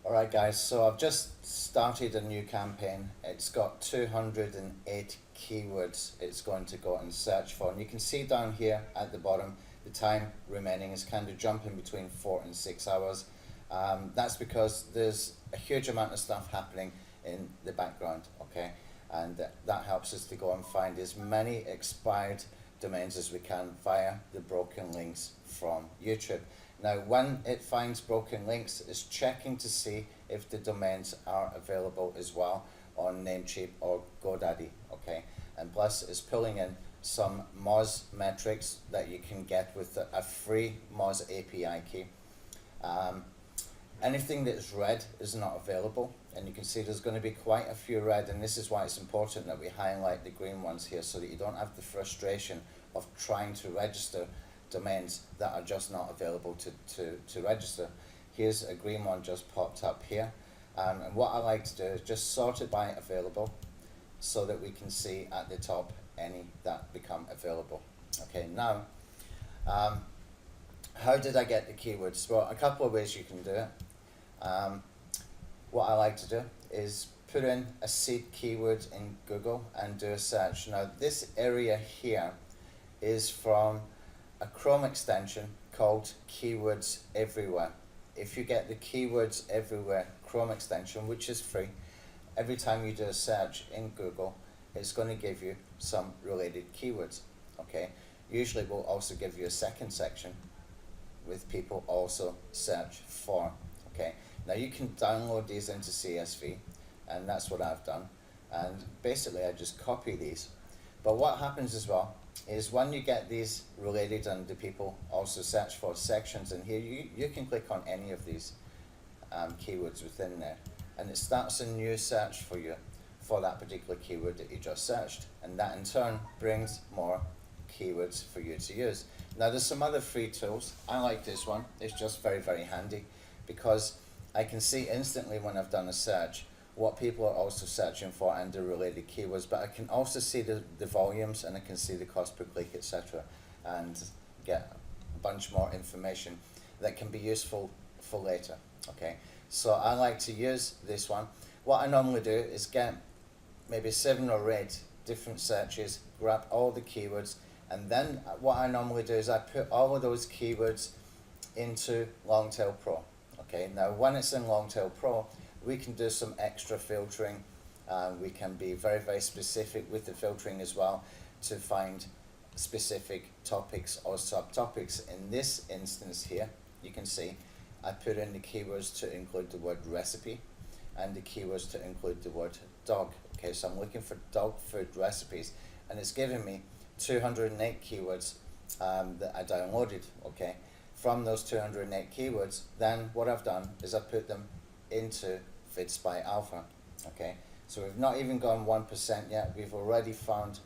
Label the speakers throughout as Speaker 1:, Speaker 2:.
Speaker 1: Alright guys, so I've just started a new campaign. It's got 208 keywords it's going to go and search for, and you can see down here at the bottom the time remaining is kind of jumping between 4 and 6 hours. That's because there's a huge amount of stuff happening in the background, okay, and that helps us to go and find as many expired domains as we can via the broken links from YouTube. Now, when it finds broken links, it's checking to see if the domains are available as well on Namecheap or GoDaddy, okay? And plus, it's pulling in some Moz metrics that you can get with a free Moz API key. Anything that's red is not available, and you can see there's going to be quite a few red, and this is why it's important that we highlight the green ones here so that you don't have the frustration of trying to register domains that are just not available to register. Here's a green one just popped up here, and what I like to do is just sort it by available so that we can see at the top any that become available. Okay, now how did I get the keywords? Well, a couple of ways you can do it. What I like to do is put in a seed keyword in Google and do a search. Now this area here is from a Chrome extension called Keywords Everywhere. If you get the Keywords Everywhere Chrome extension, which is free, every time you do a search in Google, it's going to give you some related keywords, okay? Usually we'll also give you a second section with people also search for, okay? Now you can download these into CSV, and that's what I've done. And basically I just copy these. But what happens as well is when you get these related and the people also search for sections in here, you can click on any of these keywords within there, and it starts a new search for you for that particular keyword that you just searched, and that in turn brings more keywords for you to use. Now there's some other free tools. I like this one. It's just very, very handy because I can see instantly when I've done a search what people are also searching for and the related keywords, but I can also see the volumes, and I can see the cost per click, etc., and get a bunch more information that can be useful for later, okay? So I like to use this one. What I normally do is get maybe 7 or 8 different searches, grab all the keywords, and then what I normally do is I put all of those keywords into Longtail Pro, okay? Now when it's in Longtail Pro, we can do some extra filtering. We can be very, very specific with the filtering as well to find specific topics or subtopics. In this instance here, you can see I put in the keywords to include the word recipe and the keywords to include the word dog. Okay, so I'm looking for dog food recipes, and it's giving me 208 keywords that I downloaded, okay? From those 208 keywords, then what I've done is I put them into VidSpy Alpha, okay? So we've not even gone 1% yet. We've already found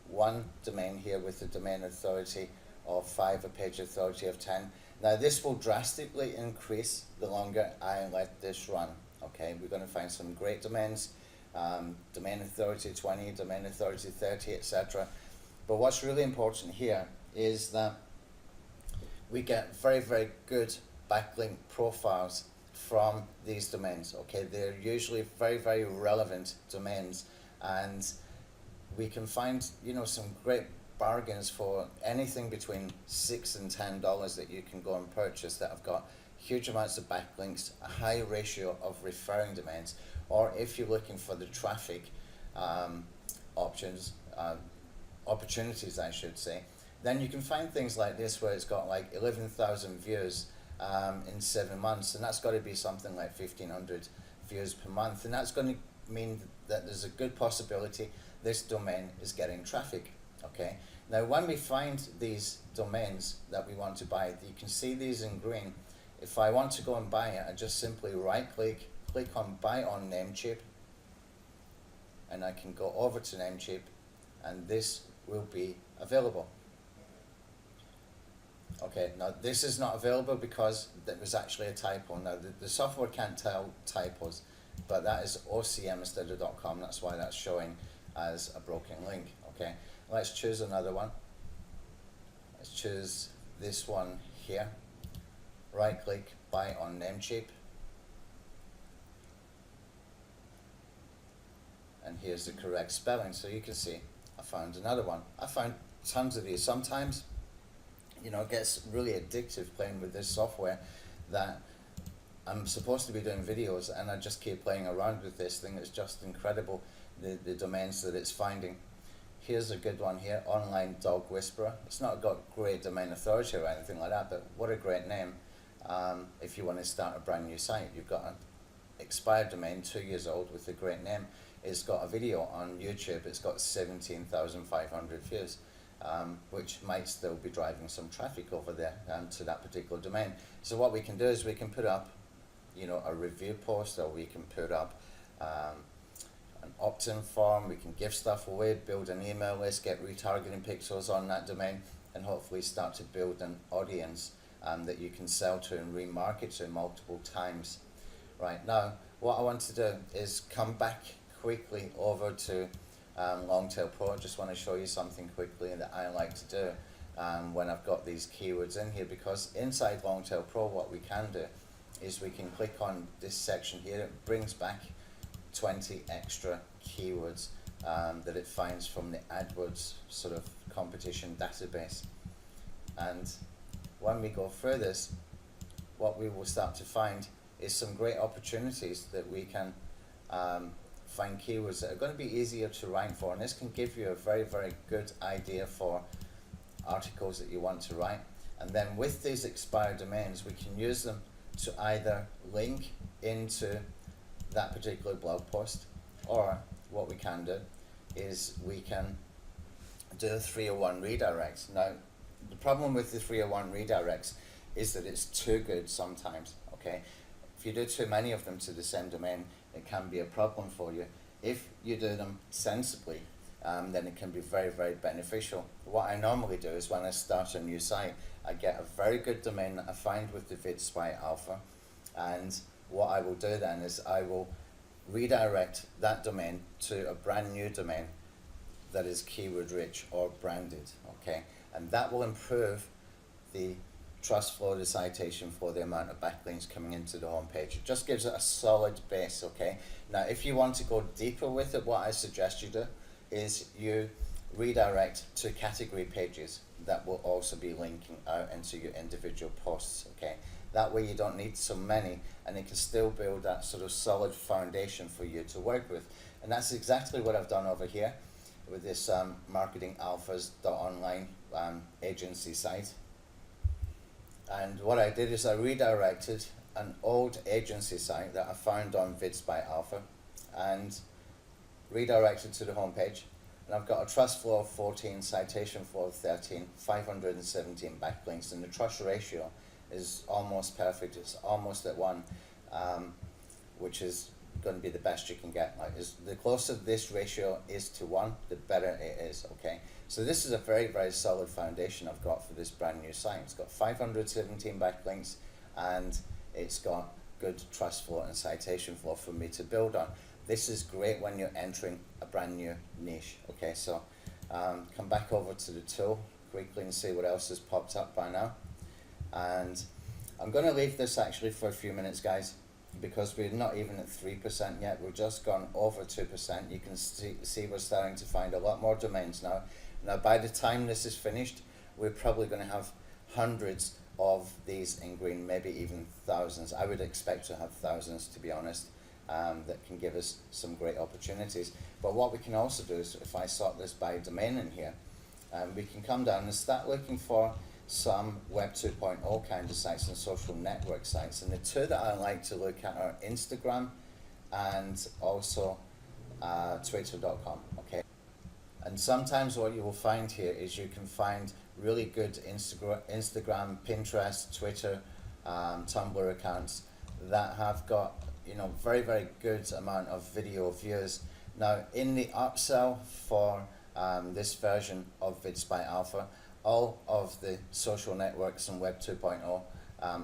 Speaker 1: one domain here with a domain authority of 5, a page authority of 10. Now this will drastically increase the longer I let this run, okay? We're going to find some great domains, domain authority 20, domain authority 30, etc. But what's really important here is that we get very, very good backlink profiles from these domains, okay? They're usually very, very relevant domains, and we can find, you know, some great bargains for anything between $6 and $10 that you can go and purchase that have got huge amounts of backlinks, a high ratio of referring domains, or if you're looking for the traffic opportunities, I should say, then you can find things like this where it's got like 11,000 views in 7 months, and that's got to be something like 1,500 views per month, and that's going to mean that there's a good possibility this domain is getting traffic, okay? Now when we find these domains that we want to buy, you can see these in green. If I want to go and buy it, I just simply right click, click on buy on Namecheap, and I can go over to Namecheap, and this will be available. Okay, now this is not available because there was actually a typo. Now the software can't tell typos, but that is OCM instead of .com. That's why that's showing as a broken link. Okay, let's choose another one. Let's choose this one here. Right click, buy on Namecheap. and here's the correct spelling. So you can see I found another one. I found tons of these. Sometimes, you know, it gets really addictive playing with this software, that I'm supposed to be doing videos and I just keep playing around with this thing. It's just incredible, the domains that it's finding. Here's a good one here, Online Dog Whisperer. It's not got great domain authority or anything like that, but what a great name. If you want to start a brand new site, you've got an expired domain, 2 years old, with a great name. It's got a video on YouTube. It's got 17,500 views, which might still be driving some traffic over there to that particular domain. So what we can do is we can put up, you know, a review post, or we can put up an opt-in form. We can give stuff away, build an email list, get retargeting pixels on that domain, and hopefully start to build an audience that you can sell to and remarket to multiple times. Right, now what I want to do is come back quickly over to Longtail Pro. I just want to show you something quickly that I like to do when I've got these keywords in here, because inside Longtail Pro what we can do is we can click on this section here. It brings back 20 extra keywords that it finds from the AdWords sort of competition database. And when we go through this, what we will start to find is some great opportunities that we can find keywords that are going to be easier to rank for, and this can give you a very, very good idea for articles that you want to write. And then with these expired domains, we can use them to either link into that particular blog post, or what we can do is we can do a 301 redirect. Now, the problem with the 301 redirects is that it's too good sometimes, okay? If you do too many of them to the same domain, it can be a problem for you. If you do them sensibly, then it can be very, very beneficial. What I normally do is when I start a new site, I get a very good domain that I find with the VidSpy Alpha, and what I will do then is I will redirect that domain to a brand new domain that is keyword rich or branded, okay? And that will improve the trust flow, the citation flow, the amount of backlinks coming into the homepage. It just gives it a solid base, okay? Now, if you want to go deeper with it, what I suggest you do is you redirect to category pages that will also be linking out into your individual posts, okay? That way you don't need so many, and it can still build that sort of solid foundation for you to work with. And that's exactly what I've done over here with this marketingalphas.online agency site. And what I did is I redirected an old agency site that I found on VidSpy Alpha and redirected to the homepage. And I've got a trust flow of 14, citation flow of 13, 517 backlinks, and the trust ratio is almost perfect. It's almost at 1, which is going to be the best you can get. Like, the closer this ratio is to 1, the better it is, okay? So this is a very, very solid foundation I've got for this brand new site. It's got 517 backlinks, and it's got good trust flow and citation flow for me to build on. This is great when you're entering a brand new niche, okay? So come back over to the tool quickly and see what else has popped up by now. And I'm going to leave this actually for a few minutes, guys, because we're not even at 3% yet. We've just gone over 2%. You can see we're starting to find a lot more domains now. Now, by the time this is finished, we're probably going to have hundreds of these in green, maybe even thousands. I would expect to have thousands, to be honest, that can give us some great opportunities. But what we can also do is, if I sort this by domain in here, we can come down and start looking for some Web 2.0 kind of sites and social network sites. And the two that I like to look at are Instagram and also Twitter.com, okay? And sometimes what you will find here is you can find really good Instagram, Pinterest, Twitter, Tumblr accounts that have got, you know, very, very good amount of video views. Now, in the upsell for this version of VidSpy Alpha, all of the social networks and Web 2.0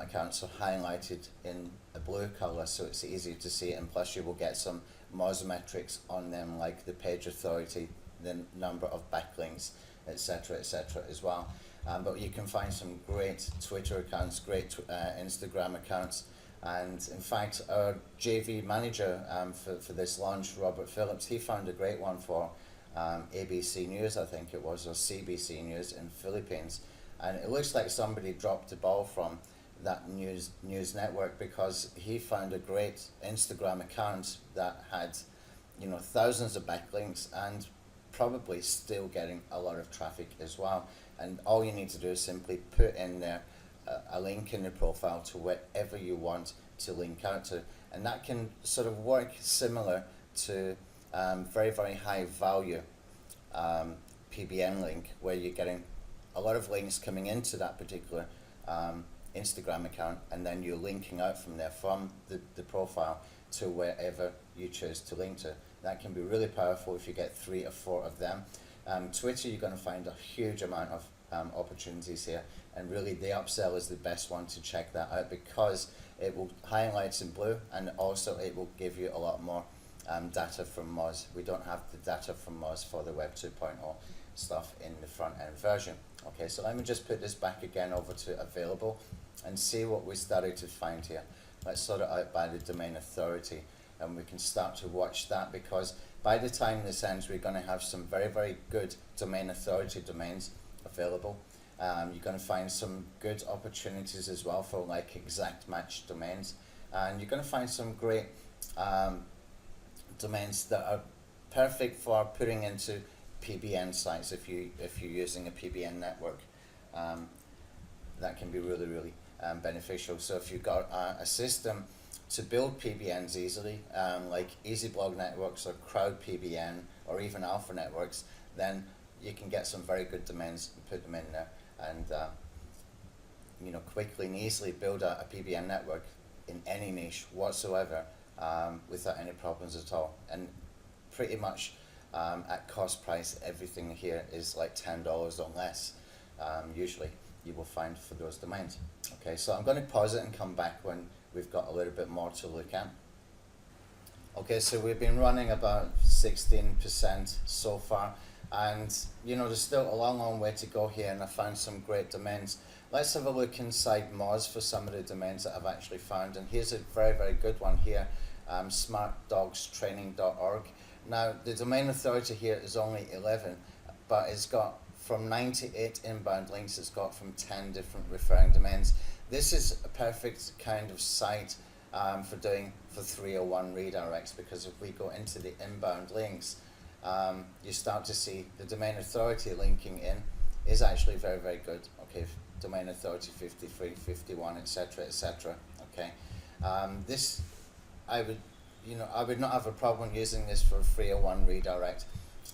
Speaker 1: accounts are highlighted in a blue color, so it's easy to see, and plus you will get some Moz metrics on them, like the page authority, the number of backlinks, etc., as well. But you can find some great Twitter accounts, great Instagram accounts, And in fact, our JV manager for this launch, Robert Phillips, he found a great one for ABC News, I think it was, or CBC News in Philippines. And it looks like somebody dropped the ball from that news network, because he found a great Instagram account that had, thousands of backlinks and probably still getting a lot of traffic as well. And all you need to do is simply put in there a link in the profile to wherever you want to link out to, and that can sort of work similar to very, very high value PBN link, where you're getting a lot of links coming into that particular Instagram account, and then you're linking out from there from the profile to wherever you choose to link to. That can be really powerful if you get 3 or 4 of them. Twitter, you're going to find a huge amount of opportunities here, and really the upsell is the best one to check that out, because it will highlight in blue, and also it will give you a lot more data from Moz. We don't have the data from Moz for the Web 2.0 stuff in the front end version. Okay, so let me just put this back again over to available and see what we started to find here. Let's sort it out by the domain authority, and we can start to watch that, because by the time this ends, we're going to have some very, very good domain authority domains available. You're going to find some good opportunities as well for like exact match domains, and you're going to find some great domains that are perfect for putting into PBN sites. If you're using a PBN network, that can be really, really beneficial. So if you've got a system to build PBNs easily, like EasyBlog Networks or Crowd PBN or even Alpha Networks, then you can get some very good domains and put them in there, and quickly and easily build a PBN network in any niche whatsoever, without any problems at all. And pretty much at cost price, everything here is like $10 or less, usually you will find for those domains. Okay, so I'm going to pause it and come back when we've got a little bit more to look at. Okay, so we've been running about 16% so far, and there's still a long way to go here, and I found some great domains. Let's have a look inside Moz for some of the domains that I've actually found, and here's a very, very good one here, smartdogstraining.org. Now the domain authority here is only 11, but it's got from 98 inbound links, it's got from 10 different referring domains. This is a perfect kind of site for 301 redirects, because if we go into the inbound links, you start to see the domain authority linking in is actually very, very good. Okay, domain authority 53, 51, etc., etc. Okay, this I would not have a problem using this for a 301 redirect,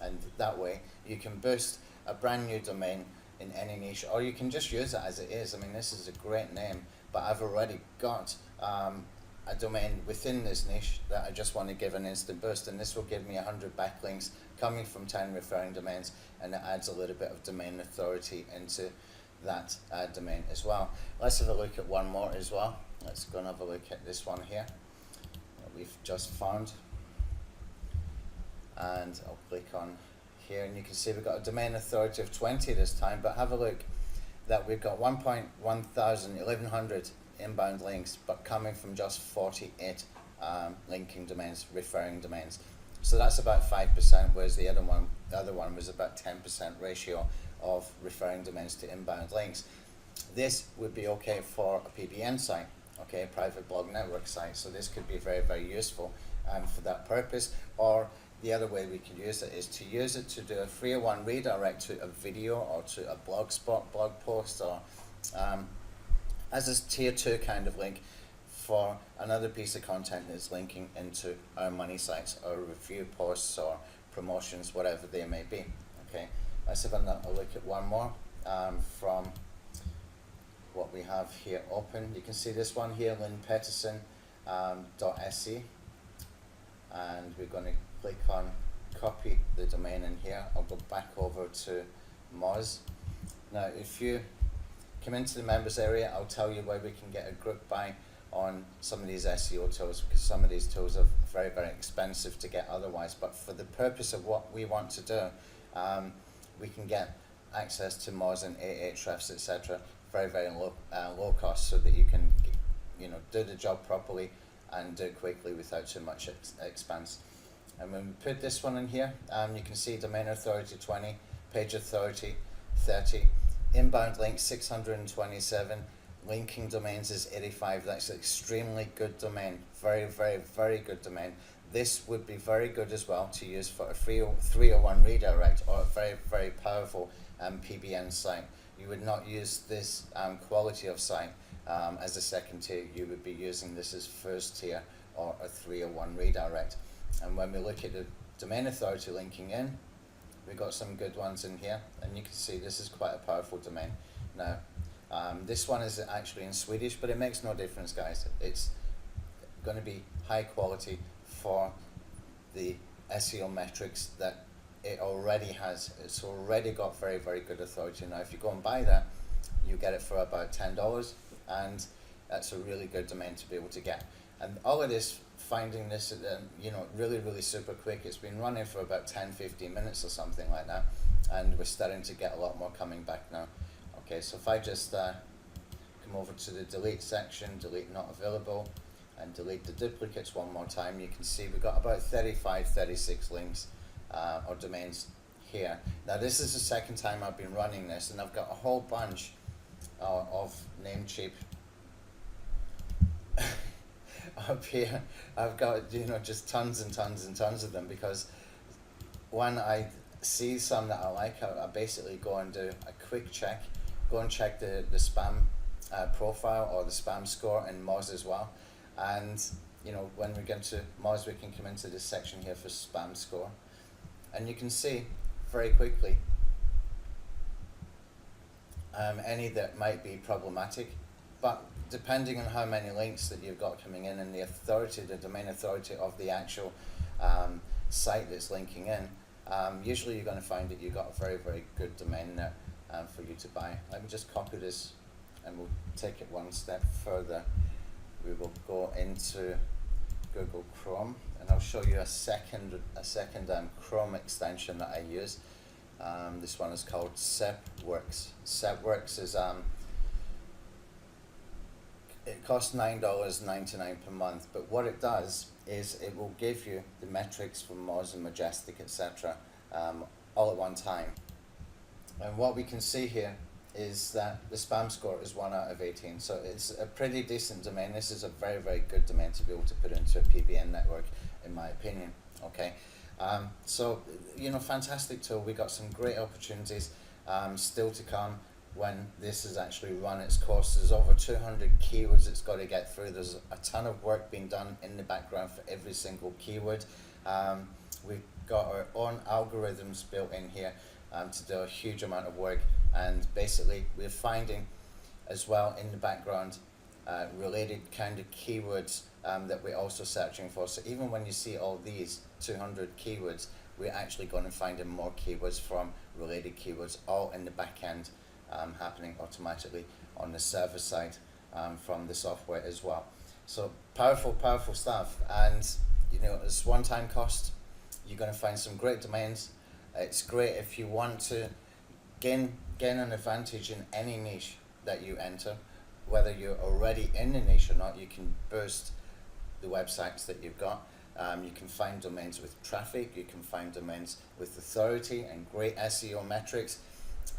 Speaker 1: and that way you can boost a brand new domain in any niche, or you can just use it as it is. I mean, this is a great name, but I've already got a domain within this niche that I just want to give an instant boost, and this will give me 100 backlinks coming from 10 referring domains, and it adds a little bit of domain authority into that domain as well. Let's have a look at one more as well. Let's go and have a look at this one here that we've just found, and I'll click on here, and you can see we've got a domain authority of 20 this time, but have a look that we've got 1100 inbound links, but coming from just 48 linking domains, referring domains. So that's about 5%, whereas the other one was about 10% ratio of referring domains to inbound links. This would be okay for a PBN site, okay, a private blog network site. So this could be very, very useful for that purpose. Or the other way we could use it is to use it to do a 301 redirect to a video or to a blogspot blog post, or as a tier 2 kind of link for another piece of content that's linking into our money sites or review posts or promotions, whatever they may be. Okay, let's have a look at one more from what we have here open. You can see this one here, lynnpeterson.se, and we're going to click on copy the domain in here. I'll go back over to Moz. Now if you come into the members area, I'll tell you where we can get a group buy on some of these SEO tools, because some of these tools are very, very expensive to get otherwise, but for the purpose of what we want to do, we can get access to Moz and Ahrefs, etc., very, very low cost, so that you can do the job properly and do it quickly without too much expense. And when we put this one in here, you can see domain authority 20, page authority 30, inbound links 627, linking domains is 85. That's an extremely good domain, very, very, very good domain. This would be very good as well to use for a 301 redirect or a very, very powerful PBN site. You would not use this quality of site as a second tier. You would be using this as first tier or a 301 redirect. And when we look at the domain authority linking in, we've got some good ones in here, and you can see this is quite a powerful domain. Now, this one is actually in Swedish, but it makes no difference, guys. It's going to be high quality for the SEO metrics that it already has. It's already got very, very good authority. Now, if you go and buy that, you get it for about $10, and that's a really good domain to be able to get. And all of this, finding this, really, really super quick. It's been running for about 10-15 minutes or something like that, and we're starting to get a lot more coming back now. Okay, so if I just come over to the delete section, delete not available, and delete the duplicates one more time, you can see we've got about 35-36 links or domains here. Now, this is the second time I've been running this, and I've got a whole bunch of Namecheap up here. I've got just tons and tons and tons of them, because when I see some that I like, I basically go and do a quick check, go and check the spam profile or the spam score in Moz as well. And when we get to Moz, we can come into this section here for spam score, and you can see very quickly any that might be problematic. But depending on how many links that you've got coming in and the authority, the domain authority of the actual site that's linking in, usually you're going to find that you've got a very, very good domain there for you to buy. Let me just copy this, and we'll take it one step further. We will go into Google Chrome, and I'll show you a second Chrome extension that I use. This one is called SEPworks. SEPworks is it costs $9.99 per month, but what it does is it will give you the metrics for Moz and Majestic, etc., all at one time. And what we can see here is that the spam score is 1 out of 18, so it's a pretty decent domain. This is a very, very good domain to be able to put into a PBN network, in my opinion. Okay, so fantastic tool. We got some great opportunities still to come when this is actually run its course. There's over 200 keywords it's got to get through. There's a ton of work being done in the background for every single keyword. We've got our own algorithms built in here to do a huge amount of work, and basically we're finding as well in the background related kind of keywords that we're also searching for. So even when you see all these 200 keywords, we're actually going to find more keywords from related keywords, all in the back end, happening automatically on the server side from the software as well. So powerful, powerful stuff. And it's one-time cost. You're going to find some great domains. It's great if you want to gain an advantage in any niche that you enter, whether you're already in the niche or not. You can boost the websites that you've got. You can find domains with traffic. You can find domains with authority and great SEO metrics.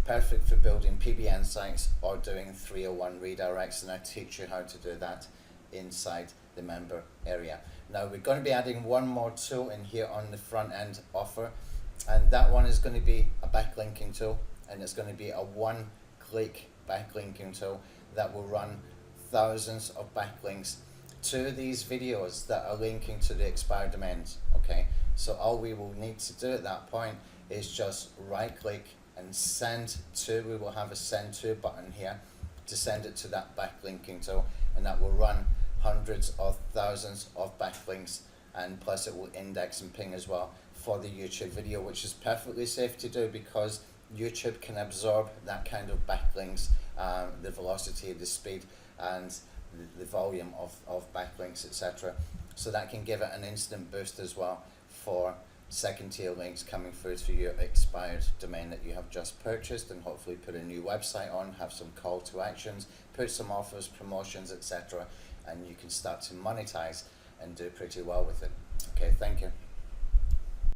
Speaker 1: Perfect for building PBN sites or doing 301 redirects, and I teach you how to do that inside the member area. Now we're going to be adding one more tool in here on the front end offer, and that one is going to be a backlinking tool, and it's going to be a one-click backlinking tool that will run thousands of backlinks to these videos that are linking to the expired domains. Okay, so all we will need to do at that point is just right-click and send to. We will have a send to button here to send it to that backlinking tool, and that will run hundreds of thousands of backlinks, and plus it will index and ping as well for the YouTube video, which is perfectly safe to do because YouTube can absorb that kind of backlinks, the velocity, the speed, and the volume of backlinks, etc. So that can give it an instant boost as well for second tier links coming through to your expired domain that you have just purchased, and hopefully put a new website on, have some call to actions, put some offers, promotions, etc., and you can start to monetize and do pretty well with it. Okay, thank you.